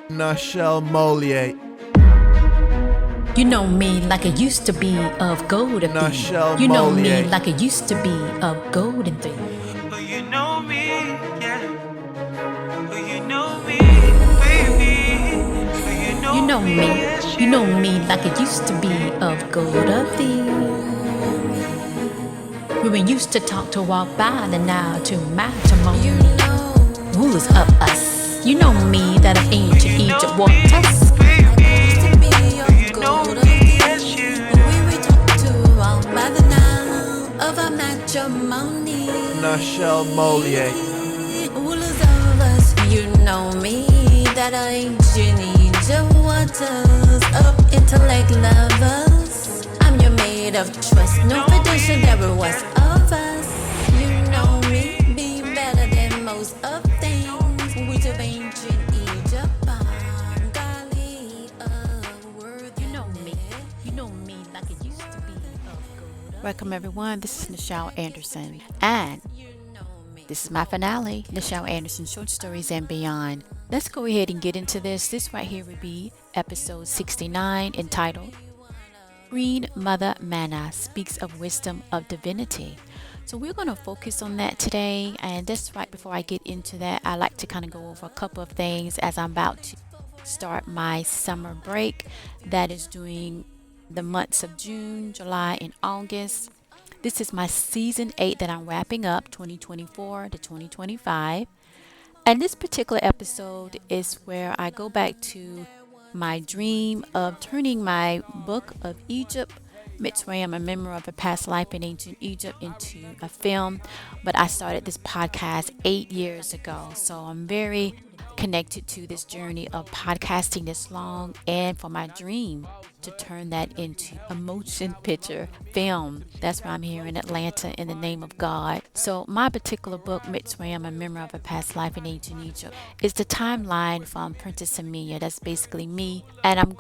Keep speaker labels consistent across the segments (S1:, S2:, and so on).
S1: Nichel MOLIAE.
S2: You know me like it used to be of gold and
S1: Nichel
S2: You know me
S1: MOLIAE.
S2: like it used to be of gold and
S3: Oh, you know me, yeah. Oh, you know me, baby. Oh,
S2: You know me,
S3: yes,
S2: you know me like it used to be of gold of thee. When we used to talk to walk by and now to matrimony. Rulers of us. You know me that of ancient Egypt walked us.
S1: Nichel MOLIAE.
S2: Rulers of us, you know me that of ancient Egypt waters of intellect lovers. I'm your maid of trust, no tradition there was of us. You know me, be better than most of things which of ancient Egypt are golly of worth. You know me like it used to be of gold. Welcome everyone, this is Nichel Anderson, and this is my finale, Nichel Anderson Short Stories and Beyond. Let's go ahead and get into this. This right here would be episode 69, entitled Queen Mother Mana Speaks of Wisdom of Divinity. So we're going to focus on that today, and just right before I get into that, I like to kind of go over a couple of things as I'm about to start my summer break that is during the months of June, July, and August. This is my season 8 that I'm wrapping up, 2024 to 2025. And this particular episode is where I go back to my dream of turning my book of Egypt, Mitsrayim, a memoir of a past life in ancient Egypt, into a film. But I started this podcast 8 years ago. So I'm very connected to this journey of podcasting this long, and for my dream to turn that into a motion picture film. That's why I'm here in Atlanta in the name of God. So my particular book, Mitsrayim, a memoir of a past life in ancient Egypt, is the timeline from Princess Amelia. That's basically me. And I'm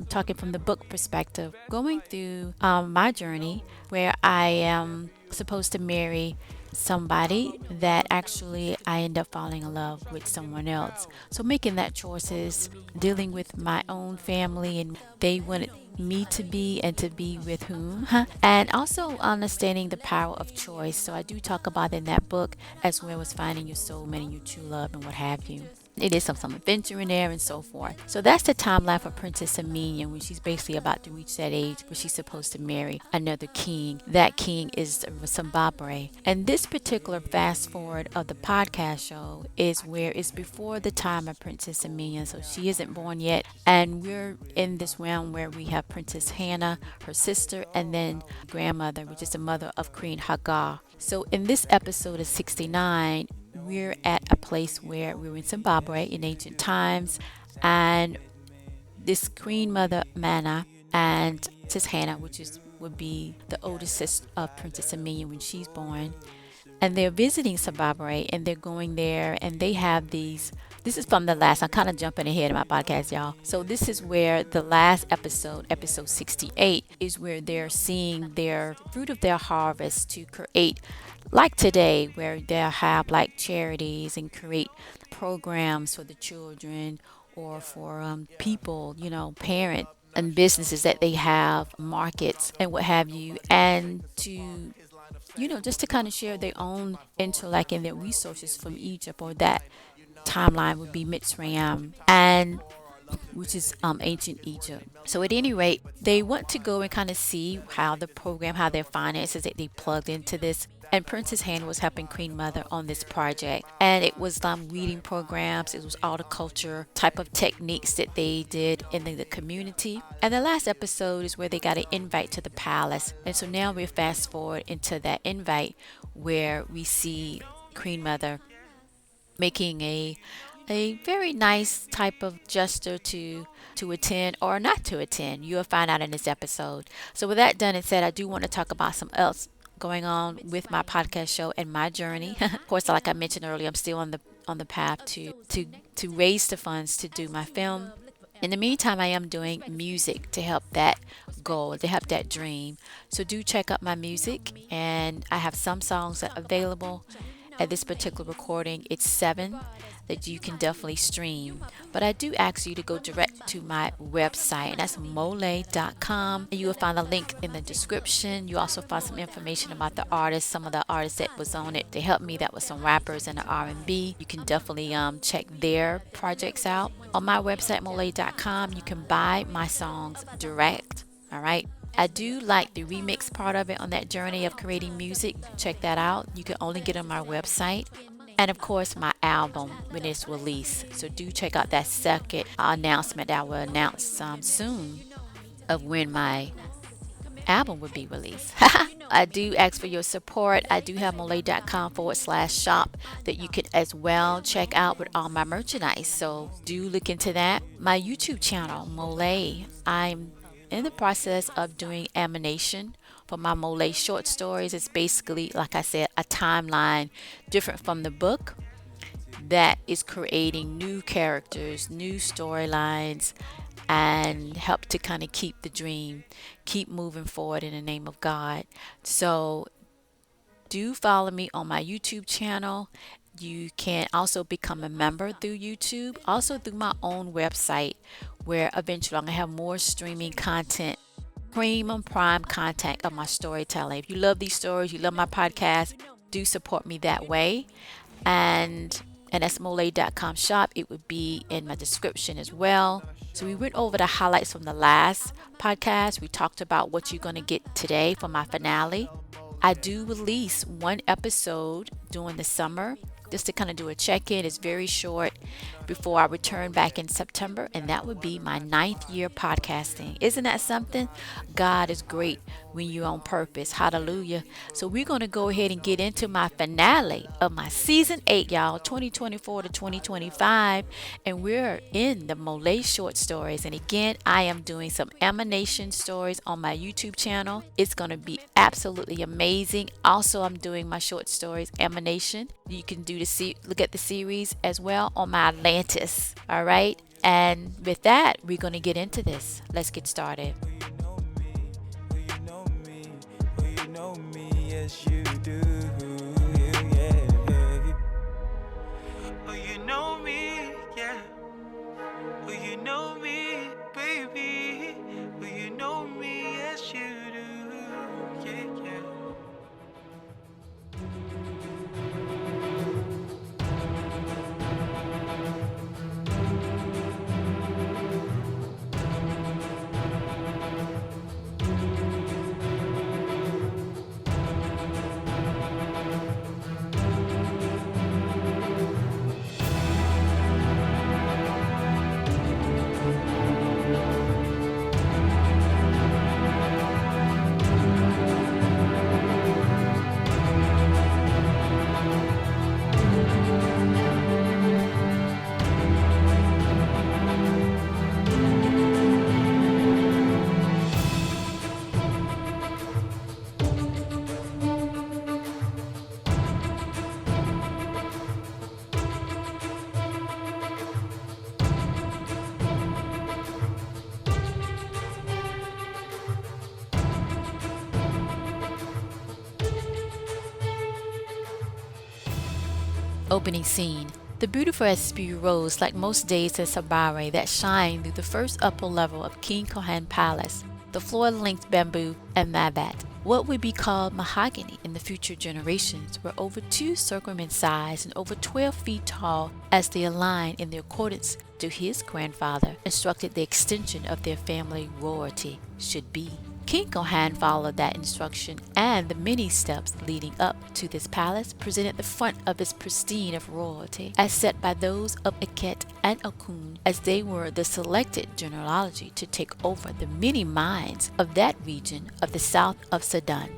S2: talking from the book perspective, going through my journey where I am supposed to marry somebody that actually I end up falling in love with someone else. So making that choices, dealing with my own family and they wanted me to be and to be with whom, and also understanding the power of choice. So I do talk about it in that book, as well as finding your soulmate and your true love and what have you. It is some adventure in there and so forth. So that's the timeline for Princess Amelia, when she's basically about to reach that age where she's supposed to marry another king. That king is Zimbabwe. And this particular fast forward of the podcast show is where it's before the time of Princess Amelia. So she isn't born yet. And we're in this realm where we have Princess Hannah, her sister, and then grandmother, which is the mother of Queen Hagar. So in this episode of 69, we're at a place where we're in Zimbabwe in ancient times, and this Queen Mother Mana and Princess Hannah, would be the oldest sister of Princess Amelia when she's born, and they're visiting Zimbabwe, and they're going there, and they have these. This is from the last. I'm kind of jumping ahead of my podcast, y'all. So this is where the last episode 68, is where they're seeing their fruit of their harvest to create, like today, where they'll have like charities and create programs for the children or for people, parent and businesses that they have, markets and what have you, and to just to kind of share their own intellect and their resources from Egypt, or that timeline would be Mitsrayim, and which is ancient Egypt. So at any rate, they want to go and kind of see how the program, how their finances that they plugged into this. And Princess Hannah was helping Queen Mother on this project. And it was reading programs. It was horticulture type of techniques that they did in the community. And the last episode is where they got an invite to the palace. And so now we're fast forward into that invite where we see Queen Mother making a very nice type of gesture to attend or not to attend. You'll find out in this episode. So with that done and said, I do want to talk about some else going on with my podcast show and my journey. Of course, like I mentioned earlier, I'm still on the path to raise the funds to do my film
S4: In the meantime, I am doing music to help that goal, to help that dream. So do check out my music, and I have some songs that are available. At this particular recording, it's 7 that you can definitely stream. But I do ask you to go direct to my website, and that's MOLIAE.com. You will find a link in the description. You also find some information about the artists, some of the artists that was on it. They helped me. That was some rappers and the R&B. You can definitely check their projects out. On my website, MOLIAE.com, you can buy my songs direct. All right. I do like the remix part of it on that journey of creating music. Check that out. You can only get on my website. And of course, my album when it's released. So do check out that second announcement that I will announce soon of when my album will be released. I do ask for your support. I do have MOLIAE.com/shop that you can as well check out with all my merchandise. So do look into that. My YouTube channel, MOLIAE. I'm in the process of doing animation for my MOLIAE short stories. It's basically, like I said, a timeline different from the book that is creating new characters, new storylines, and help to kind of keep the dream, keep moving forward in the name of God. So do follow me on my YouTube channel. You can also become a member through YouTube, also through my own website, where eventually I'm going to have more streaming content, premium prime content of my storytelling. If you love these stories, you love my podcast, do support me that way. And that's MOLIAE.com shop. It would be in my description as well. So we went over the highlights from the last podcast. We talked about what you're going to get today for my finale. I do release one episode during the summer just to kind of do a check-in. It's very short before I return back in September, and that would be my 9th year podcasting. Isn't that something? God is great when you're on purpose. Hallelujah. So we're going to go ahead and get into my finale of my season 8, y'all, 2024 to 2025, and we're in the MOLIAE short stories. And again, I am doing some emanation stories on my YouTube channel. It's going to be absolutely amazing. Also, I'm doing my short stories emanation. You can do look at the series as well on my Atlantis. All right. And with that, we're going to get into this. Let's get started.
S3: Yes, you do. Yeah. Oh, you know me, yeah. Oh, you know me, baby. Oh, you know me, yes, you do. Yeah.
S4: Opening scene. The beautiful Esprit rose like most days in Zimbabwe that shine through the first upper level of King Kohan Palace, the floor-length bamboo and mabat. What would be called mahogany in the future generations were over 2 circum in size and over 12 feet tall as they aligned in the accordance to his grandfather instructed the extension of their family royalty should be. King Kohan followed that instruction, and the many steps leading up to this palace presented the front of its pristine of royalty, as set by those of Eket and Okun, as they were the selected genealogy to take over the many mines of that region of the south of Sudan,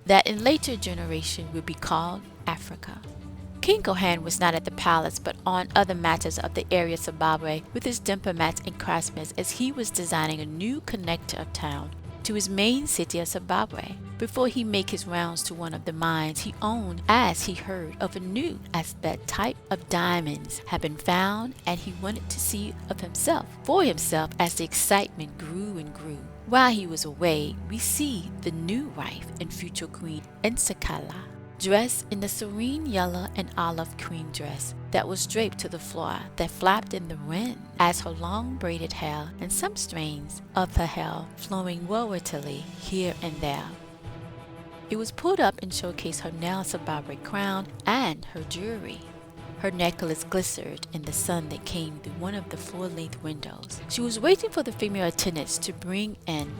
S4: that in later generation would be called Africa. King Kohan was not at the palace but on other matters of the area of Zimbabwe with his diplomats and craftsmen as he was designing a new connector of town. to his main city of Zimbabwe before he make his rounds to one of the mines he owned, as he heard of a new aspect type of diamonds had been found, and he wanted to see for himself as the excitement grew and grew. While he was away, we see the new wife and future Queen Empress, dressed in the serene yellow and olive cream dress that was draped to the floor, that flapped in the wind, as her long braided hair and some strands of her hair flowing woefully here and there. It was pulled up and showcased her now Zimbabwe crown and her jewelry. Her necklace glistened in the sun that came through one of the full-length windows. She was waiting for the female attendants to bring in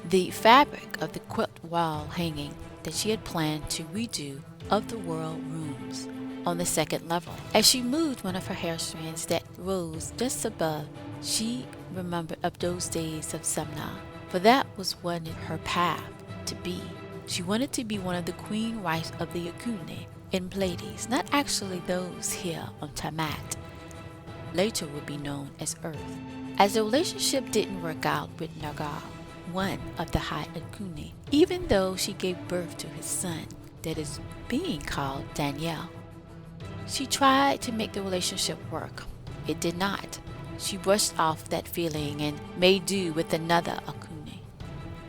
S4: the fabric of the quilt wall hanging that she had planned to redo of the world rooms on the second level. As she moved one of her hair strands that rose just above, she remembered of those days of Sumna, for that was what her path to be. She wanted to be one of the queen wives of the Akune in Pleiades, not actually those here on Tamat, later would be known as Earth. As the relationship didn't work out with Nagar, one of the High Akune, even though she gave birth to his son that is being called Danielle. She tried to make the relationship work. It did not. She brushed off that feeling and made do with another Akune,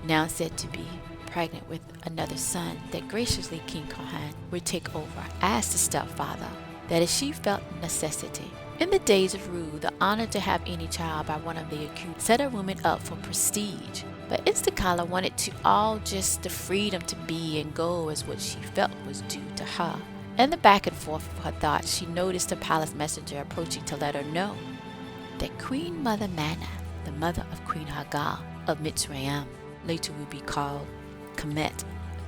S4: now said to be pregnant with another son that graciously King Kohan would take over as the stepfather, that is, she felt necessity. In the days of Ru, the honor to have any child by one of the Akune set a woman up for prestige. But Instakala wanted to all just the freedom to be and go as what she felt was due to her. In the back and forth of her thoughts, she noticed the palace messenger approaching to let her know that Queen Mother Mana, the mother of Queen Hagar of Mitsrayim, later would be called Kemet,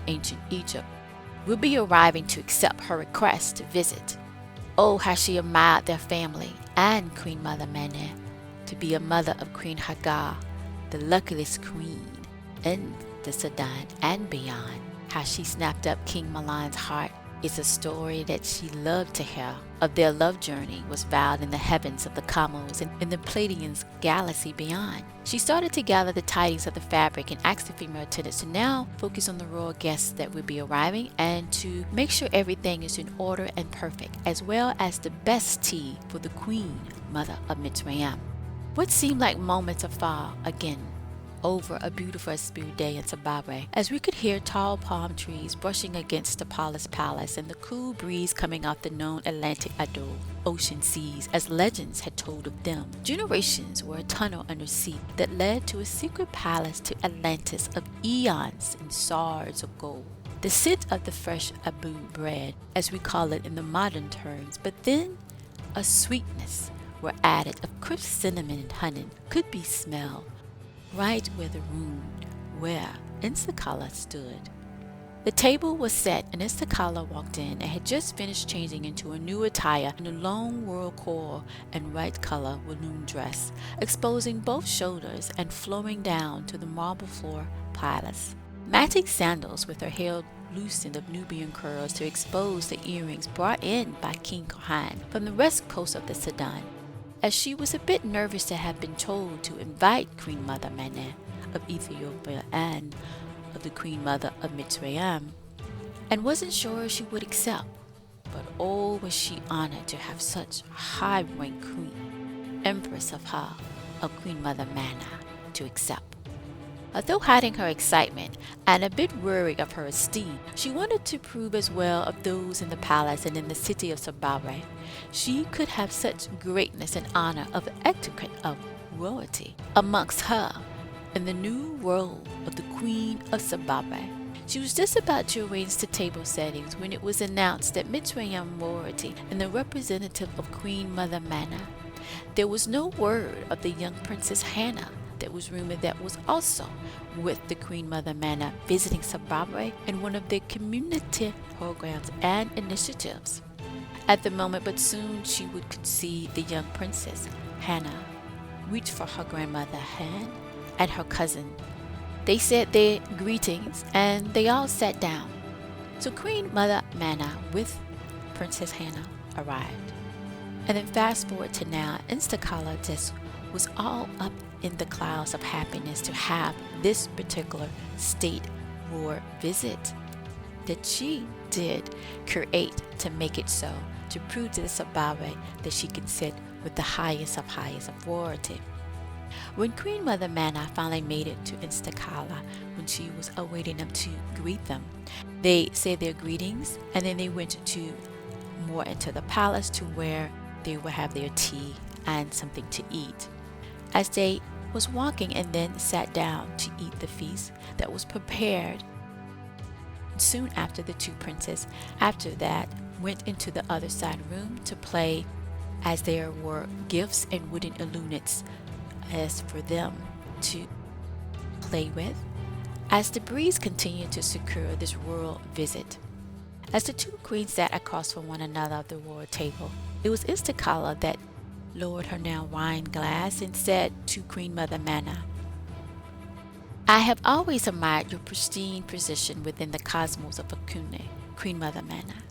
S4: ancient Egypt, will be arriving to accept her request to visit. Oh, how she admired their family and Queen Mother Mana to be a mother of Queen Hagar, the luckiest queen in the Sudan and beyond. How she snapped up King Milan's heart is a story that she loved to hear of their love journey was vowed in the heavens of the Kamos and in the Pleiadians galaxy beyond. She started to gather the tidings of the fabric and asked the female attendants to now focus on the royal guests that would be arriving and to make sure everything is in order and perfect, as well as the best tea for the Queen Mother of Mitsrayim. What seemed like moments afar again over a beautiful spirit day in Zimbabwe, as we could hear tall palm trees brushing against the palace and the cool breeze coming off the known Atlantic Ado ocean seas, as legends had told of them. Generations were a tunnel under sea that led to a secret palace to Atlantis of eons and swords of gold. The scent of the fresh Abu bread, as we call it in the modern terms, but then a sweetness were added of crisp cinnamon and honey could be smelled right where the room where Instakala stood. The table was set and Instakala walked in and had just finished changing into a new attire in a long world core and white color balloon dress, exposing both shoulders and flowing down to the marble floor palace. Matching sandals with her hair loosened of Nubian curls to expose the earrings brought in by King Kohan from the west coast of the Sudan. As she was a bit nervous to have been told to invite Queen Mother Mana of Ethiopia and of the Queen Mother of Mitsrayim, and wasn't sure she would accept, but oh, was she honored to have such high-rank Queen Empress of her, of Queen Mother Mana, to accept. Although hiding her excitement and a bit worried of her esteem, she wanted to prove as well of those in the palace and in the city of Zimbabwe. She could have such greatness and honor of etiquette of royalty amongst her in the new role of the Queen of Zimbabwe. She was just about to arrange the table settings when it was announced that Mitsrayim royalty and the representative of Queen Mother Mana. There was no word of the young Princess Hannah that was rumored that was also with the Queen Mother Mana visiting Zimbabwe in one of their community programs and initiatives at the moment, but soon she would see the young Princess Hannah reach for her grandmother's hand and her cousin. They said their greetings and they all sat down. So Queen Mother Mana with Princess Hannah arrived. And then fast forward to now, Instakala just was all up in the clouds of happiness to have this particular state royal visit that she did create to make it so, to prove to the Zimbabwe that she can sit with the highest of royalty. When Queen Mother Mana finally made it to Instakala, when she was awaiting them to greet them, they said their greetings, and then they went more into the palace to where they would have their tea and something to eat. As they was walking and then sat down to eat the feast that was prepared, soon after the two princes, after that, went into the other side room to play, as there were gifts and wooden illuminates as for them to play with, as the breeze continued to secure this royal visit. As the two queens sat across from one another at the royal table, it was Instakala that lowered her now wine glass and said to Queen Mother Mana, "I have always admired your pristine position within the cosmos of Akune, Queen Mother Mana.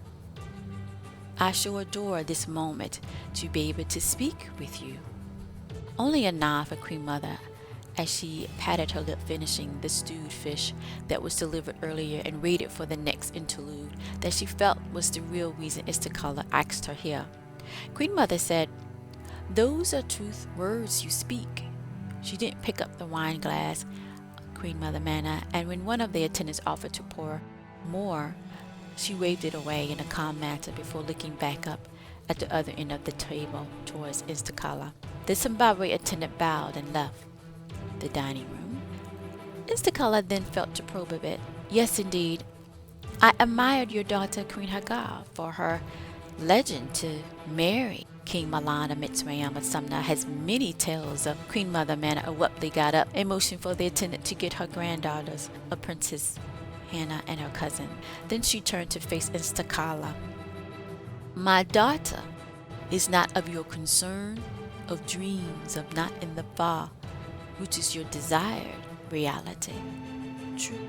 S4: I sure adore this moment to be able to speak with you." Only a nod for Queen Mother as she patted her lip, finishing the stewed fish that was delivered earlier and waited for the next interlude that she felt was the real reason Instakala asked her here. Queen Mother said, "Those are truth words you speak." She didn't pick up the wine glass, Queen Mother Mana, and when one of the attendants offered to pour more, she waved it away in a calm manner before looking back up at the other end of the table towards Instakala. The Zimbabwe attendant bowed and left the dining room. Instakala then felt to probe a bit. "Yes, indeed. I admired your daughter Queen Hagar for her legend to marry King Milan of Mitsrayim of Sumner has many tales of Queen Mother Mana abruptly got up and motioned for the attendant to get her granddaughters, a Princess Hannah and her cousin. Then she turned to face Instakala. "My daughter is not of your concern, of dreams, of not in the far, which is your desired reality. True."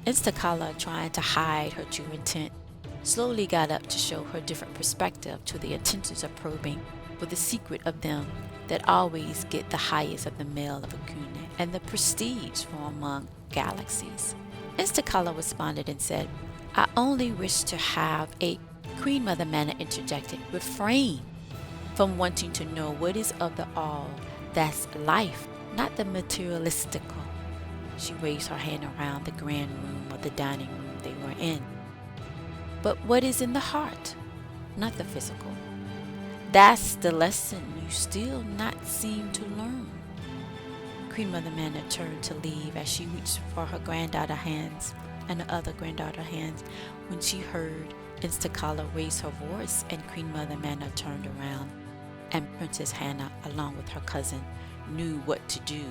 S4: Instakala, trying to hide her true intent, slowly got up to show her different perspective to the intentions of probing for the secret of them that always get the highest of the male of Akune and the prestige from among galaxies. Instakala responded and said, "I only wish to have a..." Queen Mother Mana interjected, "Refrain from wanting to know what is of the all that's life, not the materialistical." She raised her hand around the grand room or the dining room they were in. "But what is in the heart, not the physical. That's the lesson you still not seem to learn." Queen Mother Mana turned to leave as she reached for her granddaughter hands and the other granddaughter hands when she heard Instakala raise her voice, and Queen Mother Mana turned around, and Princess Hannah, along with her cousin, knew what to do.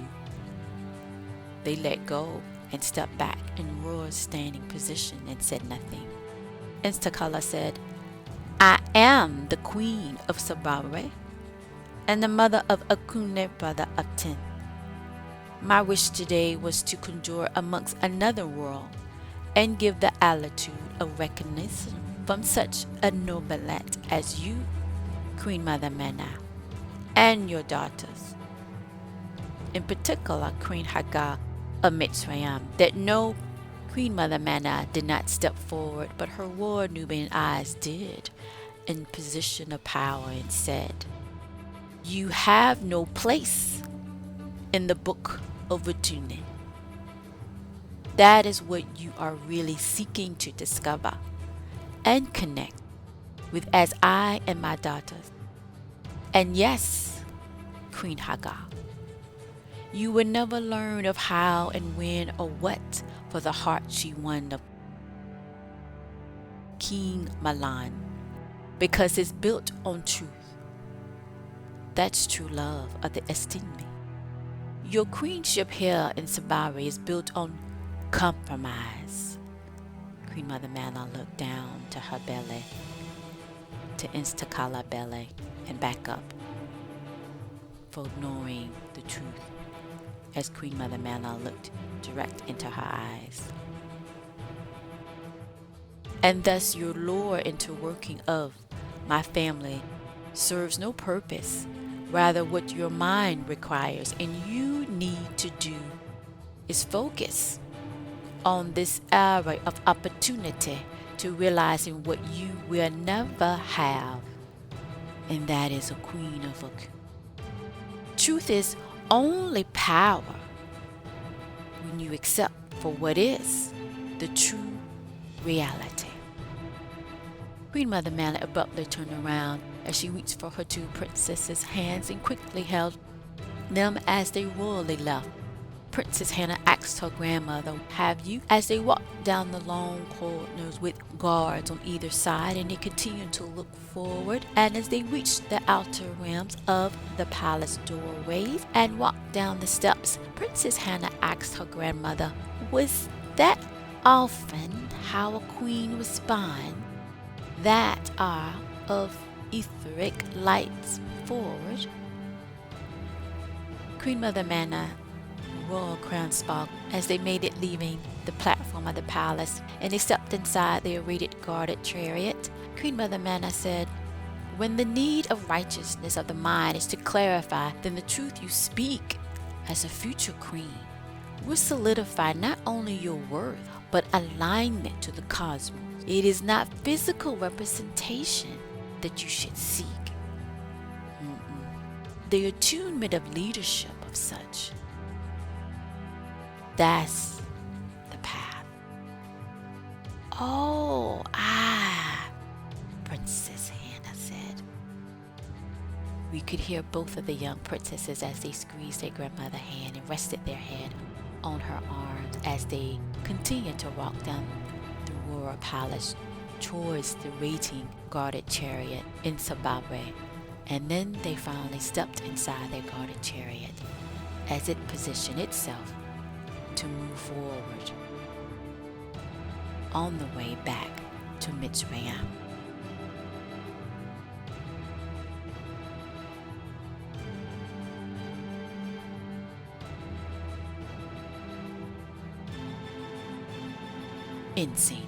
S4: They let go and stepped back in Roar's standing position and said nothing. Instakala said, "I am the Queen of Zimbabwe and the mother of Akune, brother of 10. My wish today was to conjure amongst another world and give the attitude of recognition from such a nobilette as you, Queen Mother Mana, and your daughters, in particular Queen Hagar of Mitsrayim, that no Queen Mother Mana did not step forward, but her royal Nubian eyes did, in position of power, and said, 'You have no place in the book of Virtune. That is what you are really seeking to discover and connect with as I and my daughters. And yes, Queen Hagar, you will never learn of how and when or what for the heart she won of King Milan, because it's built on truth. That's true love of the estimate. Your queenship here in Zimbabwe is built on compromise.'" Queen Mother Mana looked down to her belly, to Instakala belly, and back up, for knowing the truth, as Queen Mother Mana looked direct into her eyes. "And thus your lure into working of my family serves no purpose Rather, what your mind requires and you need to do is focus on this era of opportunity to realizing what you will never have, and that is a queen of a. Truth is only power when you accept for what is the true reality. Queen Mother Mallet abruptly turned around as she reached for her two princesses' hands and quickly held them as they royally left. Princess Hannah asked her grandmother, "Have you?" As they walked down the long corridors with guards on either side, and they continued to look forward. And as they reached the outer rims of the palace doorways and walked down the steps, Princess Hannah asked her grandmother, "Was that often how a queen responds? That are of etheric lights forward?" Queen Mother Manna royal crown sparkled as they made it leaving the platform of the palace, and they stepped inside the awaited guarded chariot. Queen Mother Manna said, "When the need of righteousness of the mind is to clarify, then the truth you speak as a future queen will solidify not only your worth, but alignment to the cosmos. It is not physical representation that you should seek. The attunement of leadership of such. That's the path." "Oh, Princess Hannah said. We could hear both of the young princesses as they squeezed their grandmother's hand and rested their head on her arms as they continued to walk down the royal palace towards the waiting guarded chariot in Zimbabwe. And then they finally stepped inside their guarded chariot as it positioned itself to move forward on the way back to Mitsrayim. End scene.